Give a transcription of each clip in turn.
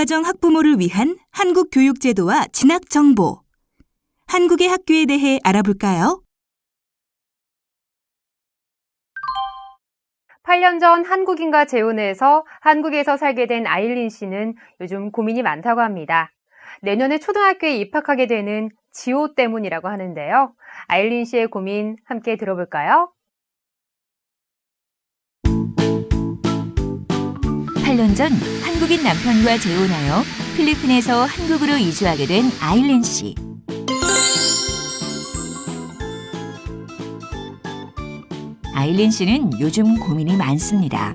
저가정 학부모를 위한 한국 교육 제도와 진학 정보. 한국의 학교에 대해 알아볼까요? 8년 전 한국인과 재혼해서 한국에서 살게 된 아일린 씨는 요즘 고민이 많다고 합니다. 내년에 초등학교에 입학하게 되는 지호 때문이라고 하는데요. 아일린 씨의 고민 함께 들어볼까요? 8년 전 한국인 남편과 재혼하여 필리핀에서 한국으로 이주하게 된 아일린 씨. 아일린 씨는 요즘 고민이 많습니다.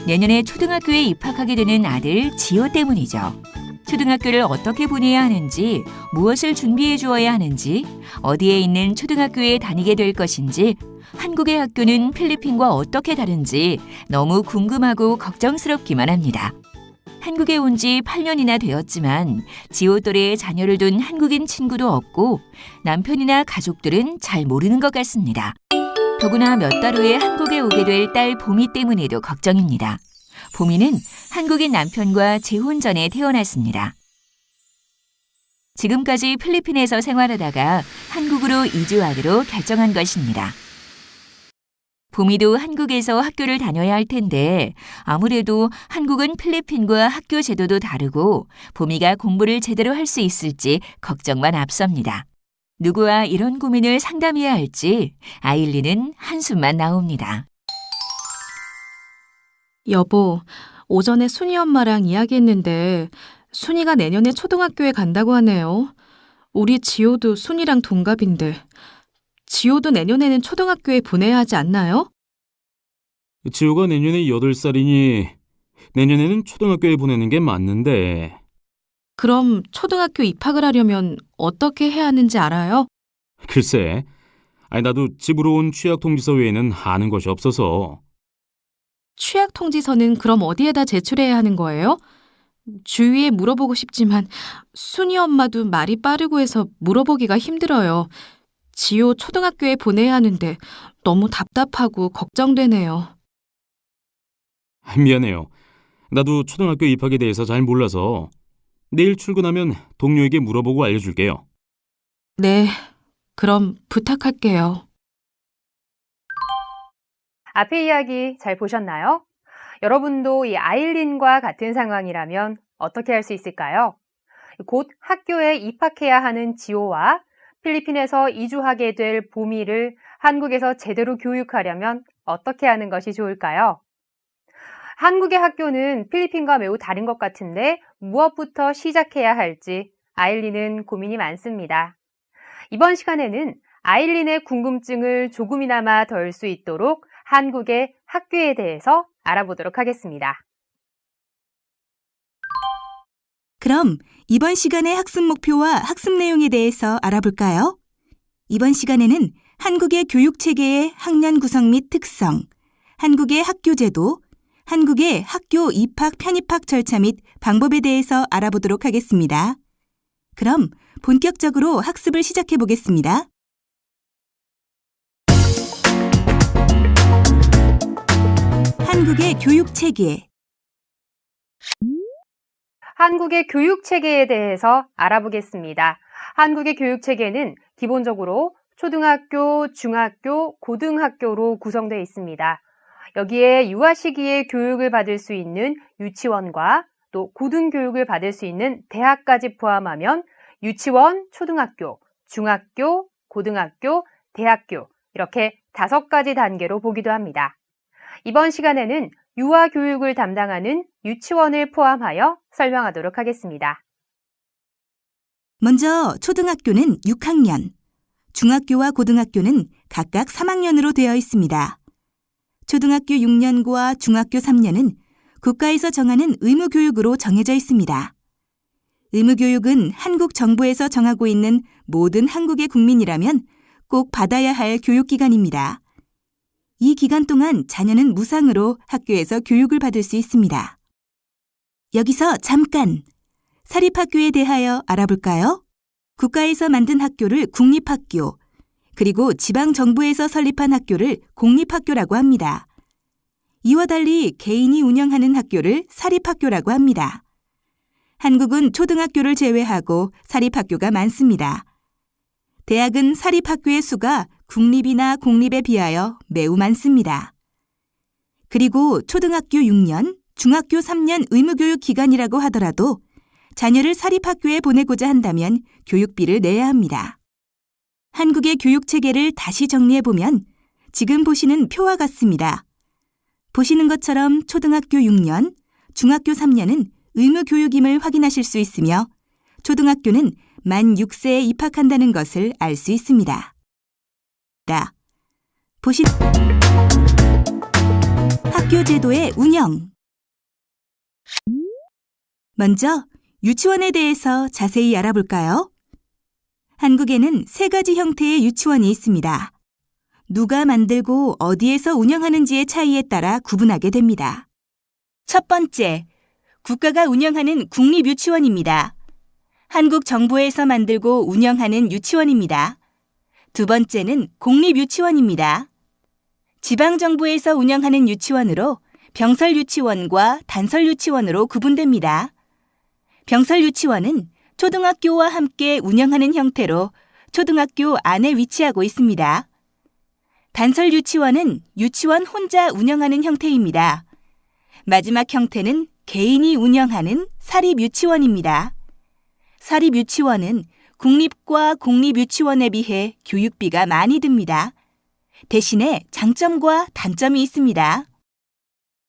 내년에 초등학교에 입학하게 되는 아들 지호 때문이죠. 초등학교를 어떻게 보내야 하는지, 무엇을 준비해 주어야 하는지, 어디에 있는 초등학교에 다니게 될 것인지, 한국의 학교는 필리핀과 어떻게 다른지 너무 궁금하고 걱정스럽기만 합니다. 한국에 온 지 8년이나 되었지만 지호 또래의 자녀를 둔 한국인 친구도 없고 남편이나 가족들은 잘 모르는 것 같습니다. 더구나 몇 달 후에 한국에 오게 될 딸 보미 때문에도 걱정입니다. 보미는 한국인 남편과 재혼 전에 태어났습니다. 지금까지 필리핀에서 생활하다가 한국으로 이주하기로 결정한 것입니다. 보미도 한국에서 학교를 다녀야 할 텐데 아무래도 한국은 필리핀과 학교 제도도 다르고 보미가 공부를 제대로 할 수 있을지 걱정만 앞섭니다. 누구와 이런 고민을 상담해야 할지 아일린은 한숨만 나옵니다. 여보, 오전에 순이 엄마랑 이야기했는데 순이가 내년에 초등학교에 간다고 하네요. 우리 지호도 순이랑 동갑인데 지호도 내년에는 초등학교에 보내야 하지 않나요? 지호가 내년에 8살이니 내년에는 초등학교에 보내는 게 맞는데. 그럼 초등학교 입학을 하려면 어떻게 해야 하는지 알아요? 글쎄, 나도 집으로 온 취약통지서 외에는 아는 것이 없어서. 취약통지서는 그럼 어디에다 제출해야 하는 거예요? 주위에 물어보고 싶지만 순이 엄마도 말이 빠르고 해서 물어보기가 힘들어요. 지호 초등학교에 보내야 하는데 너무 답답하고 걱정되네요. 미안해요. 나도 초등학교 입학에 대해서 잘 몰라서 내일 출근하면 동료에게 물어보고 알려줄게요. 네, 그럼 부탁할게요. 앞의 이야기 잘 보셨나요? 여러분도 이 아일린과 같은 상황이라면 어떻게 할 수 있을까요? 곧 학교에 입학해야 하는 지호와 필리핀에서 이주하게 될 보미를 한국에서 제대로 교육하려면 어떻게 하는 것이 좋을까요? 한국의 학교는 필리핀과 매우 다른 것 같은데 무엇부터 시작해야 할지 아일린은 고민이 많습니다. 이번 시간에는 아일린의 궁금증을 조금이나마 덜 수 있도록 한국의 학교에 대해서 알아보도록 하겠습니다. 그럼 이번 시간의 학습 목표와 학습 내용에 대해서 알아볼까요? 이번 시간에는 한국의 교육 체계의 학년 구성 및 특성, 한국의 학교 제도, 한국의 학교 입학 편입학 절차 및 방법에 대해서 알아보도록 하겠습니다. 그럼 본격적으로 학습을 시작해 보겠습니다. 한국의 교육 체계. 한국의 교육 체계에 대해서 알아보겠습니다. 한국의 교육 체계는 기본적으로 초등학교, 중학교, 고등학교로 구성되어 있습니다. 여기에 유아 시기에 교육을 받을 수 있는 유치원과 또 고등교육을 받을 수 있는 대학까지 포함하면 유치원, 초등학교, 중학교, 고등학교, 대학교 이렇게 5가지 단계로 보기도 합니다. 이번 시간에는 유아 교육을 담당하는 유치원을 포함하여 설명하도록 하겠습니다. 먼저 초등학교는 6학년, 중학교와 고등학교는 각각 3학년으로 되어 있습니다. 초등학교 6년과 중학교 3년은 국가에서 정하는 의무교육으로 정해져 있습니다. 의무교육은 한국 정부에서 정하고 있는 모든 한국의 국민이라면 꼭 받아야 할 교육기관입니다. 이 기간 동안 자녀는 무상으로 학교에서 교육을 받을 수 있습니다. 여기서 잠깐 사립학교에 대하여 알아볼까요? 국가에서 만든 학교를 국립학교, 그리고 지방정부에서 설립한 학교를 공립학교라고 합니다. 이와 달리 개인이 운영하는 학교를 사립학교라고 합니다. 한국은 초등학교를 제외하고 사립학교가 많습니다. 대학은 사립학교의 수가 국립이나 공립에 비하여 매우 많습니다. 그리고 초등학교 6년, 중학교 3년 의무교육 기간이라고 하더라도 자녀를 사립학교에 보내고자 한다면 교육비를 내야 합니다. 한국의 교육체계를 다시 정리해보면 지금 보시는 표와 같습니다. 보시는 것처럼 초등학교 6년, 중학교 3년은 의무교육임을 확인하실 수 있으며 초등학교는 만 6세에 입학한다는 것을 알 수 있습니다. 보시 학교 제도의 운영. 먼저 유치원에 대해서 자세히 알아볼까요? 한국에는 3가지 형태의 유치원이 있습니다. 누가 만들고 어디에서 운영하는지의 차이에 따라 구분하게 됩니다. 첫 번째, 국가가 운영하는 국립유치원입니다. 한국 정부에서 만들고 운영하는 유치원입니다. 두 번째는 공립유치원입니다. 지방정부에서 운영하는 유치원으로 병설유치원과 단설유치원으로 구분됩니다. 병설유치원은 초등학교와 함께 운영하는 형태로 초등학교 안에 위치하고 있습니다. 단설유치원은 유치원 혼자 운영하는 형태입니다. 마지막 형태는 개인이 운영하는 사립유치원입니다. 사립유치원은 국립과 공립유치원에 비해 교육비가 많이 듭니다. 대신에 장점과 단점이 있습니다.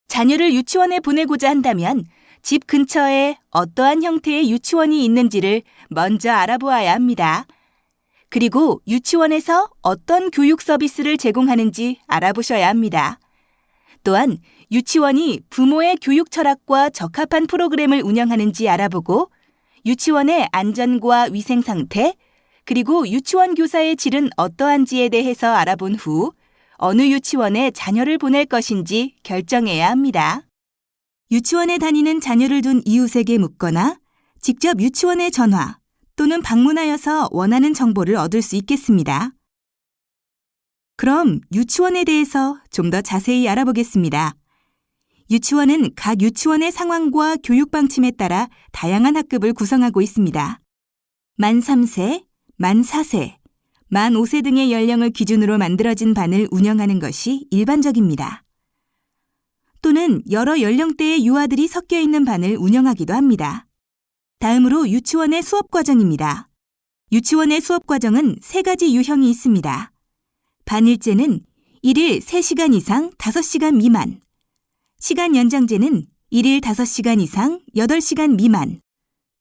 자녀를 유치원에 보내고자 한다면 집 근처에 어떠한 형태의 유치원이 있는지를 먼저 알아보아야 합니다. 그리고 유치원에서 어떤 교육 서비스를 제공하는지 알아보셔야 합니다. 또한 유치원이 부모의 교육 철학과 적합한 프로그램을 운영하는지 알아보고 유치원의 안전과 위생 상태, 그리고 유치원 교사의 질은 어떠한지에 대해서 알아본 후 어느 유치원에 자녀를 보낼 것인지 결정해야 합니다. 유치원에 다니는 자녀를 둔 이웃에게 묻거나 직접 유치원에 전화 또는 방문하여서 원하는 정보를 얻을 수 있겠습니다. 그럼 유치원에 대해서 좀 더 자세히 알아보겠습니다. 유치원은 각 유치원의 상황과 교육 방침에 따라 다양한 학급을 구성하고 있습니다. 만 3세, 만 4세, 만 5세 등의 연령을 기준으로 만들어진 반을 운영하는 것이 일반적입니다. 또는 여러 연령대의 유아들이 섞여 있는 반을 운영하기도 합니다. 다음으로 유치원의 수업 과정입니다. 유치원의 수업 과정은 3가지 유형이 있습니다. 반일제는 1일 3시간 이상 5시간 미만, 시간 연장제는 1일 5시간 이상 8시간 미만,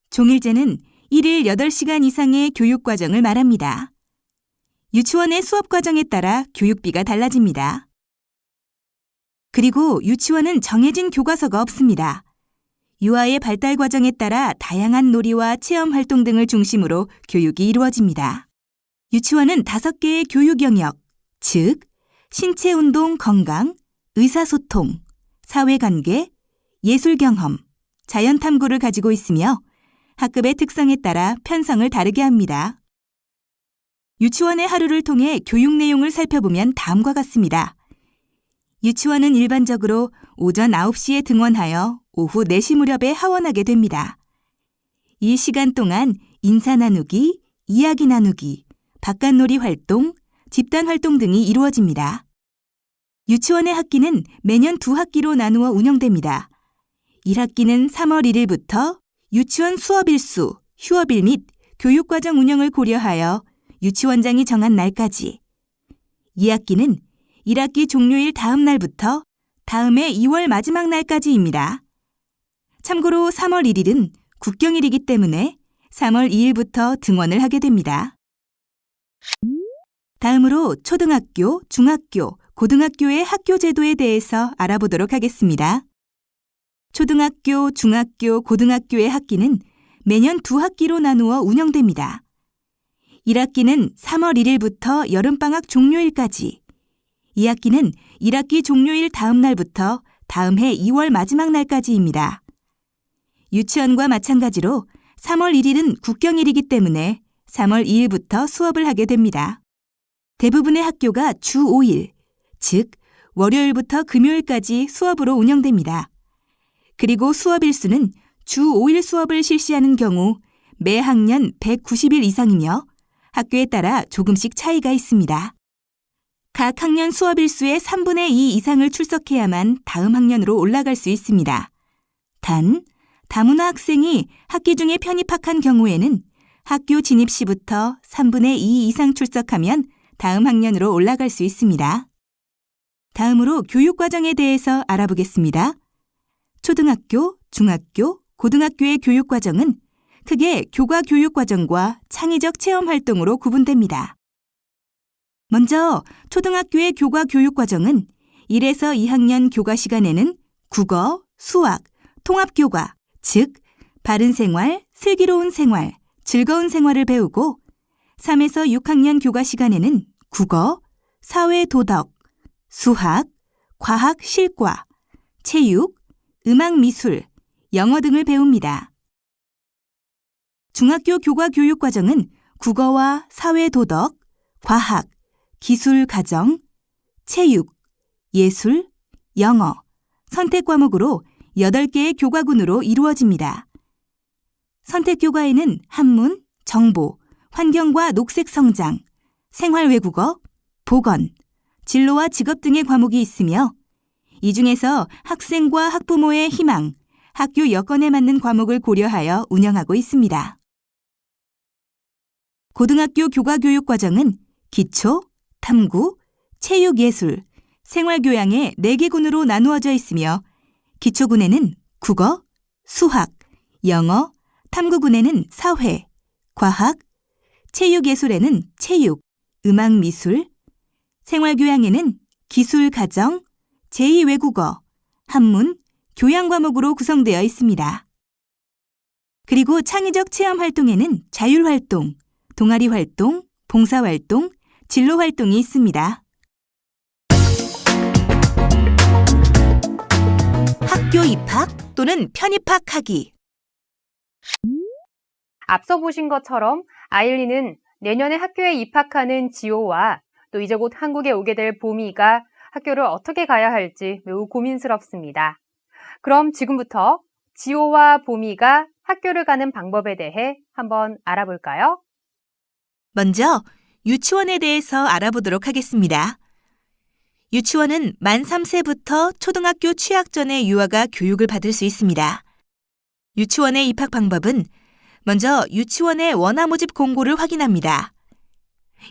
종일제는 1일 8시간 이상의 교육 과정을 말합니다. 유치원의 수업 과정에 따라 교육비가 달라집니다. 그리고 유치원은 정해진 교과서가 없습니다. 유아의 발달 과정에 따라 다양한 놀이와 체험 활동 등을 중심으로 교육이 이루어집니다. 유치원은 5개의 교육 영역, 즉 신체 운동 건강, 의사소통, 사회관계, 예술경험, 자연탐구를 가지고 있으며 학급의 특성에 따라 편성을 다르게 합니다. 유치원의 하루를 통해 교육 내용을 살펴보면 다음과 같습니다. 유치원은 일반적으로 오전 9시에 등원하여 오후 4시 무렵에 하원하게 됩니다. 이 시간 동안 인사 나누기, 이야기 나누기, 바깥놀이 활동, 집단 활동 등이 이루어집니다. 유치원의 학기는 매년 2학기로 나누어 운영됩니다. 1학기는 3월 1일부터 유치원 수업일수, 휴업일 및 교육과정 운영을 고려하여 유치원장이 정한 날까지, 2학기는 1학기 종료일 다음 날부터 다음해 2월 마지막 날까지입니다. 참고로 3월 1일은 국경일이기 때문에 3월 2일부터 등원을 하게 됩니다. 다음으로 초등학교, 중학교, 고등학교의 학교 제도에 대해서 알아보도록 하겠습니다. 초등학교, 중학교, 고등학교의 학기는 매년 2학기로 나누어 운영됩니다. 1학기는 3월 1일부터 여름방학 종료일까지, 2학기는 1학기 종료일 다음 날부터 다음 해 2월 마지막 날까지입니다. 유치원과 마찬가지로 3월 1일은 국경일이기 때문에 3월 2일부터 수업을 하게 됩니다. 대부분의 학교가 주 5일, 즉 월요일부터 금요일까지 수업으로 운영됩니다. 그리고 수업 일수는 주 5일 수업을 실시하는 경우 매 학년 190일 이상이며 학교에 따라 조금씩 차이가 있습니다. 각 학년 수업 일수의 3분의 2 이상을 출석해야만 다음 학년으로 올라갈 수 있습니다. 단, 다문화 학생이 학기 중에 편입학한 경우에는 학교 진입 시부터 3분의 2 이상 출석하면 다음 학년으로 올라갈 수 있습니다. 다음으로 교육과정에 대해서 알아보겠습니다. 초등학교, 중학교, 고등학교의 교육과정은 크게 교과교육과정과 창의적 체험활동으로 구분됩니다. 먼저 초등학교의 교과교육과정은 1에서 2학년 교과 시간에는 국어, 수학, 통합교과, 즉 바른생활, 슬기로운 생활, 즐거운 생활을 배우고 3에서 6학년 교과 시간에는 국어, 사회도덕, 수학, 과학 실과, 체육, 음악미술, 영어 등을 배웁니다. 중학교 교과교육과정은 국어와 사회도덕, 과학, 기술가정, 체육, 예술, 영어, 선택과목으로 8개의 교과군으로 이루어집니다. 선택교과에는 한문, 정보, 환경과 녹색성장, 생활외국어, 보건, 진로와 직업 등의 과목이 있으며 이 중에서 학생과 학부모의 희망, 학교 여건에 맞는 과목을 고려하여 운영하고 있습니다. 고등학교 교과교육과정은 기초, 탐구, 체육예술, 생활교양의 4개 군으로 나누어져 있으며 기초군에는 국어, 수학, 영어, 탐구군에는 사회, 과학, 체육예술에는 체육, 음악미술, 생활교양에는 기술가정, 제2외국어, 한문, 교양과목으로 구성되어 있습니다. 그리고 창의적 체험활동에는 자율활동, 동아리활동, 봉사활동, 진로활동이 있습니다. 학교 입학 또는 편입학하기. 앞서 보신 것처럼 아일린은 내년에 학교에 입학하는 지호와 또 이제 곧 한국에 오게 될 보미가 학교를 어떻게 가야 할지 매우 고민스럽습니다. 그럼 지금부터 지호와 보미가 학교를 가는 방법에 대해 한번 알아볼까요? 먼저 유치원에 대해서 알아보도록 하겠습니다. 유치원은 만 3세부터 초등학교 취학 전에 유아가 교육을 받을 수 있습니다. 유치원의 입학 방법은 먼저 유치원의 원화 모집 공고를 확인합니다.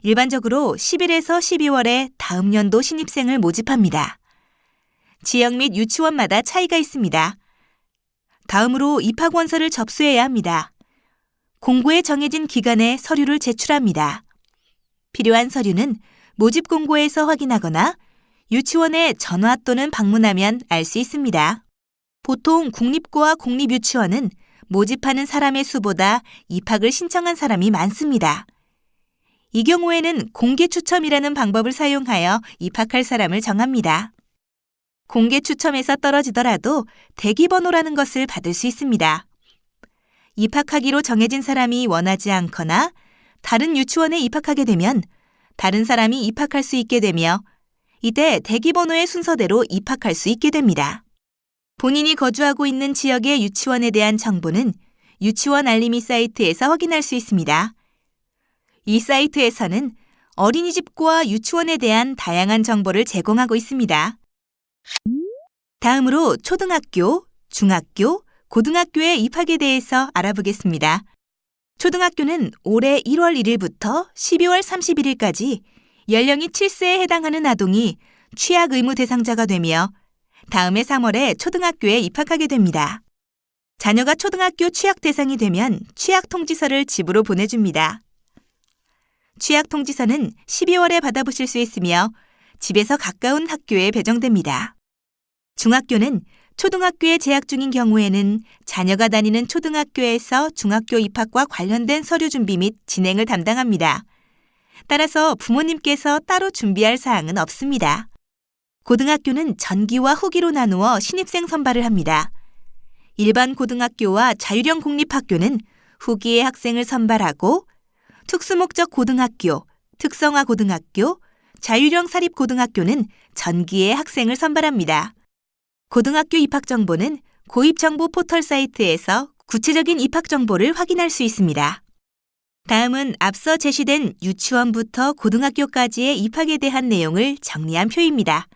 일반적으로 10일에서 12월에 다음 연도 신입생을 모집합니다. 지역 및 유치원마다 차이가 있습니다. 다음으로 입학 원서를 접수해야 합니다. 공고에 정해진 기간에 서류를 제출합니다. 필요한 서류는 모집 공고에서 확인하거나 유치원에 전화 또는 방문하면 알 수 있습니다. 보통 국립고와 공립유치원은 모집하는 사람의 수보다 입학을 신청한 사람이 많습니다. 이 경우에는 공개 추첨이라는 방법을 사용하여 입학할 사람을 정합니다. 공개 추첨에서 떨어지더라도 대기번호라는 것을 받을 수 있습니다. 입학하기로 정해진 사람이 원하지 않거나 다른 유치원에 입학하게 되면 다른 사람이 입학할 수 있게 되며 이때 대기번호의 순서대로 입학할 수 있게 됩니다. 본인이 거주하고 있는 지역의 유치원에 대한 정보는 유치원 알림이 사이트에서 확인할 수 있습니다. 이 사이트에서는 어린이집과 유치원에 대한 다양한 정보를 제공하고 있습니다. 다음으로 초등학교, 중학교, 고등학교의 입학에 대해서 알아보겠습니다. 초등학교는 올해 1월 1일부터 12월 31일까지 연령이 7세에 해당하는 아동이 취약 의무 대상자가 되며 다음해 3월에 초등학교에 입학하게 됩니다. 자녀가 초등학교 취약 대상이 되면 취약 통지서를 집으로 보내줍니다. 취약 통지서는 12월에 받아보실 수 있으며 집에서 가까운 학교에 배정됩니다. 중학교는 초등학교에 재학 중인 경우에는 자녀가 다니는 초등학교에서 중학교 입학과 관련된 서류 준비 및 진행을 담당합니다. 따라서 부모님께서 따로 준비할 사항은 없습니다. 고등학교는 전기와 후기로 나누어 신입생 선발을 합니다. 일반 고등학교와 자율형 공립학교는 후기의 학생을 선발하고 특수목적 고등학교, 특성화 고등학교, 자율형 사립고등학교는 전기의 학생을 선발합니다. 고등학교 입학 정보는 고입정보 포털 사이트에서 구체적인 입학 정보를 확인할 수 있습니다. 다음은 앞서 제시된 유치원부터 고등학교까지의 입학에 대한 내용을 정리한 표입니다.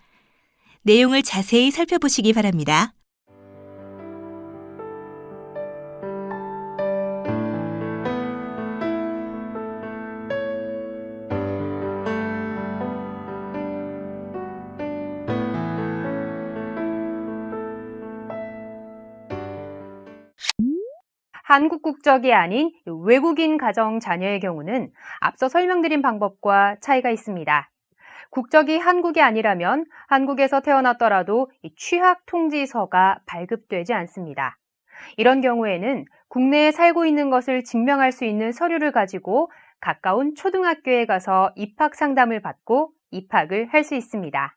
내용을 자세히 살펴보시기 바랍니다. 한국 국적이 아닌 외국인 가정 자녀의 경우는 앞서 설명드린 방법과 차이가 있습니다. 국적이 한국이 아니라면 한국에서 태어났더라도 취학 통지서가 발급되지 않습니다. 이런 경우에는 국내에 살고 있는 것을 증명할 수 있는 서류를 가지고 가까운 초등학교에 가서 입학 상담을 받고 입학을 할 수 있습니다.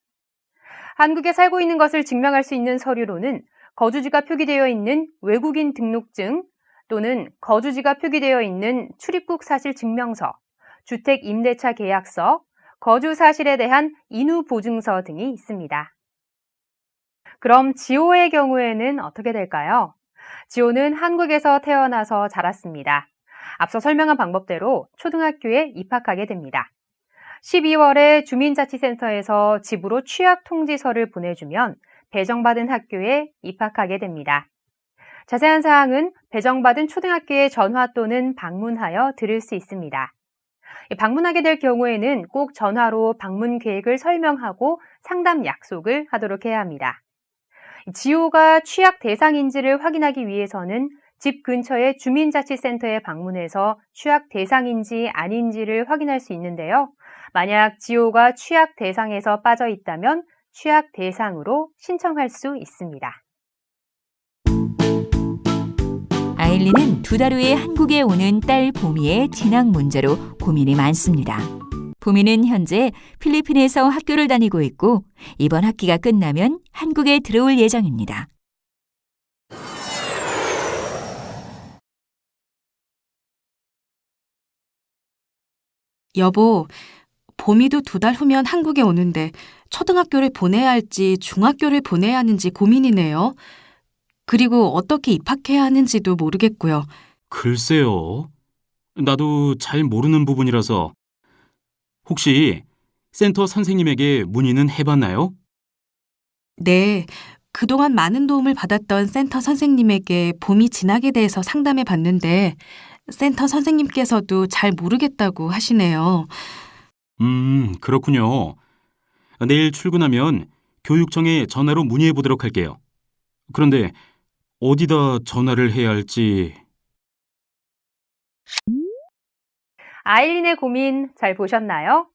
한국에 살고 있는 것을 증명할 수 있는 서류로는 거주지가 표기되어 있는 외국인 등록증, 또는 거주지가 표기되어 있는 출입국 사실 증명서, 주택 임대차 계약서, 거주 사실에 대한 인후 보증서 등이 있습니다. 그럼 지호의 경우에는 어떻게 될까요? 지호는 한국에서 태어나서 자랐습니다. 앞서 설명한 방법대로 초등학교에 입학하게 됩니다. 12월에 주민자치센터에서 집으로 취학 통지서를 보내주면 배정받은 학교에 입학하게 됩니다. 자세한 사항은 배정받은 초등학교에 전화 또는 방문하여 들을 수 있습니다. 방문하게 될 경우에는 꼭 전화로 방문 계획을 설명하고 상담 약속을 하도록 해야 합니다. 지호가 취약 대상인지를 확인하기 위해서는 집 근처의 주민자치센터에 방문해서 취약 대상인지 아닌지를 확인할 수 있는데요. 만약 지호가 취약 대상에서 빠져 있다면 취약 대상으로 신청할 수 있습니다. 아일린은 2달 후에 한국에 오는 딸 보미의 진학 문제로 고민이 많습니다. 보미는 현재 필리핀에서 학교를 다니고 있고 이번 학기가 끝나면 한국에 들어올 예정입니다. 여보, 보미도 2달 후면 한국에 오는데 초등학교를 보내야 할지 중학교를 보내야 하는지 고민이네요. 그리고 어떻게 입학해야 하는지도 모르겠고요. 글쎄요. 나도 잘 모르는 부분이라서 혹시 센터 선생님에게 문의는 해봤나요? 네, 그동안 많은 도움을 받았던 센터 선생님에게 봄이 진학에 대해서 상담해 봤는데 센터 선생님께서도 잘 모르겠다고 하시네요. 그렇군요. 내일 출근하면 교육청에 전화로 문의해 보도록 할게요. 그런데 어디다 전화를 해야 할지... 아일린의 고민 잘 보셨나요?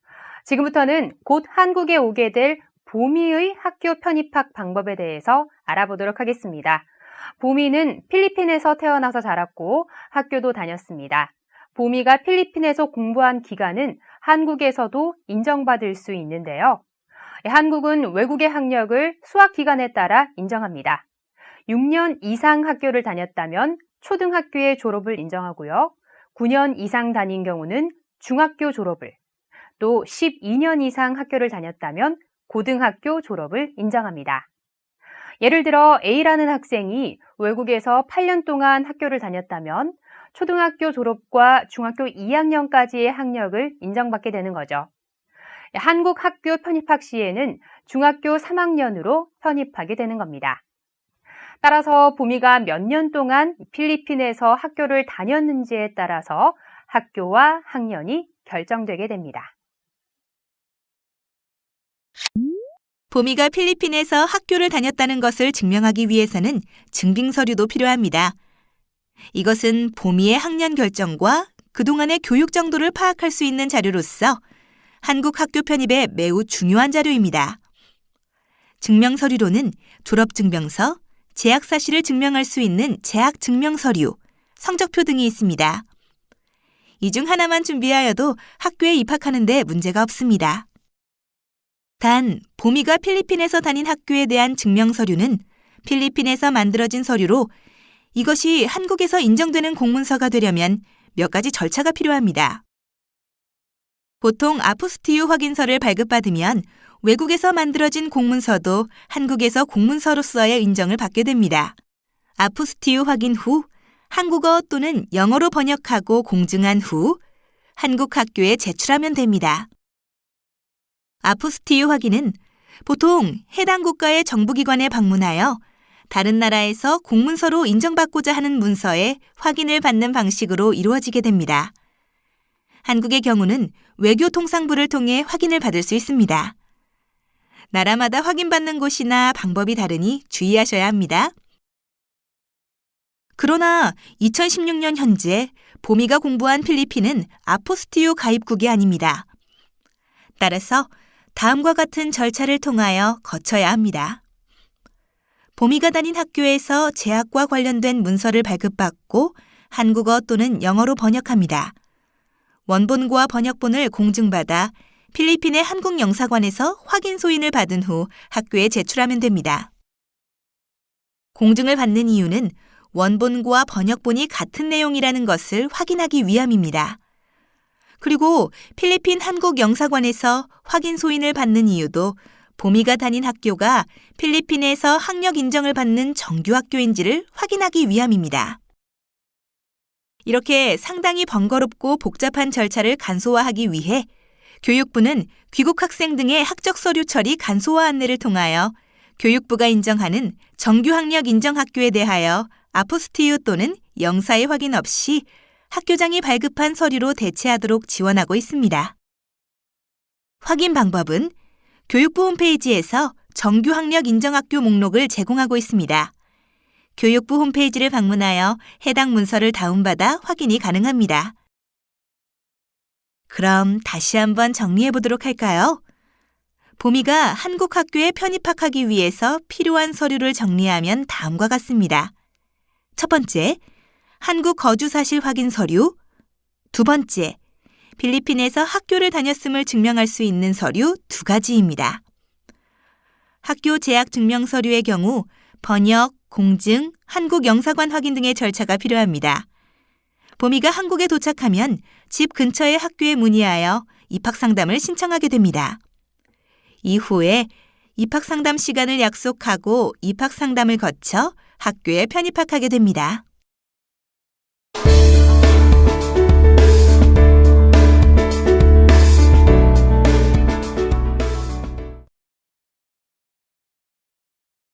지금부터는 곧 한국에 오게 될 보미의 학교 편입학 방법에 대해서 알아보도록 하겠습니다. 보미는 필리핀에서 태어나서 자랐고 학교도 다녔습니다. 보미가 필리핀에서 공부한 기간은 한국에서도 인정받을 수 있는데요. 한국은 외국의 학력을 수학 기간에 따라 인정합니다. 6년 이상 학교를 다녔다면 초등학교의 졸업을 인정하고요. 9년 이상 다닌 경우는 중학교 졸업을, 또 12년 이상 학교를 다녔다면 고등학교 졸업을 인정합니다. 예를 들어 A라는 학생이 외국에서 8년 동안 학교를 다녔다면 초등학교 졸업과 중학교 2학년까지의 학력을 인정받게 되는 거죠. 한국 학교 편입학 시에는 중학교 3학년으로 편입하게 되는 겁니다. 따라서 보미가 몇 년 동안 필리핀에서 학교를 다녔는지에 따라서 학교와 학년이 결정되게 됩니다. 보미가 필리핀에서 학교를 다녔다는 것을 증명하기 위해서는 증빙서류도 필요합니다. 이것은 보미의 학년 결정과 그동안의 교육 정도를 파악할 수 있는 자료로서 한국 학교 편입에 매우 중요한 자료입니다. 증명서류로는 졸업증명서, 재학 사실을 증명할 수 있는 재학 증명서류, 성적표 등이 있습니다. 이 중 하나만 준비하여도 학교에 입학하는 데 문제가 없습니다. 단, 보미가 필리핀에서 다닌 학교에 대한 증명서류는 필리핀에서 만들어진 서류로 이것이 한국에서 인정되는 공문서가 되려면 몇 가지 절차가 필요합니다. 보통 아포스티유 확인서를 발급받으면 외국에서 만들어진 공문서도 한국에서 공문서로서의 인정을 받게 됩니다. 아포스티유 확인 후 한국어 또는 영어로 번역하고 공증한 후 한국 학교에 제출하면 됩니다. 아포스티유 확인은 보통 해당 국가의 정부기관에 방문하여 다른 나라에서 공문서로 인정받고자 하는 문서에 확인을 받는 방식으로 이루어지게 됩니다. 한국의 경우는 외교통상부를 통해 확인을 받을 수 있습니다. 나라마다 확인받는 곳이나 방법이 다르니 주의하셔야 합니다. 그러나 2016년 현재 보미가 공부한 필리핀은 아포스티유 가입국이 아닙니다. 따라서 다음과 같은 절차를 통하여 거쳐야 합니다. 보미가 다닌 학교에서 재학과 관련된 문서를 발급받고 한국어 또는 영어로 번역합니다. 원본과 번역본을 공증받아 필리핀의 한국영사관에서 확인 소인을 받은 후 학교에 제출하면 됩니다. 공증을 받는 이유는 원본과 번역본이 같은 내용이라는 것을 확인하기 위함입니다. 그리고 필리핀 한국영사관에서 확인 소인을 받는 이유도 보미가 다닌 학교가 필리핀에서 학력 인정을 받는 정규학교인지를 확인하기 위함입니다. 이렇게 상당히 번거롭고 복잡한 절차를 간소화하기 위해 교육부는 귀국 학생 등의 학적 서류 처리 간소화 안내를 통하여 교육부가 인정하는 정규 학력 인정 학교에 대하여 아포스티유 또는 영사의 확인 없이 학교장이 발급한 서류로 대체하도록 지원하고 있습니다. 확인 방법은 교육부 홈페이지에서 정규 학력 인정 학교 목록을 제공하고 있습니다. 교육부 홈페이지를 방문하여 해당 문서를 다운받아 확인이 가능합니다. 그럼 다시 한번 정리해 보도록 할까요? 보미가 한국 학교에 편입학하기 위해서 필요한 서류를 정리하면 다음과 같습니다. 첫 번째, 한국 거주 사실 확인 서류. 두 번째, 필리핀에서 학교를 다녔음을 증명할 수 있는 서류 2가지입니다. 학교 재학 증명 서류의 경우 번역, 공증, 한국 영사관 확인 등의 절차가 필요합니다. 보미가 한국에 도착하면 집 근처의 학교에 문의하여 입학 상담을 신청하게 됩니다. 이후에 입학 상담 시간을 약속하고 입학 상담을 거쳐 학교에 편입학하게 됩니다.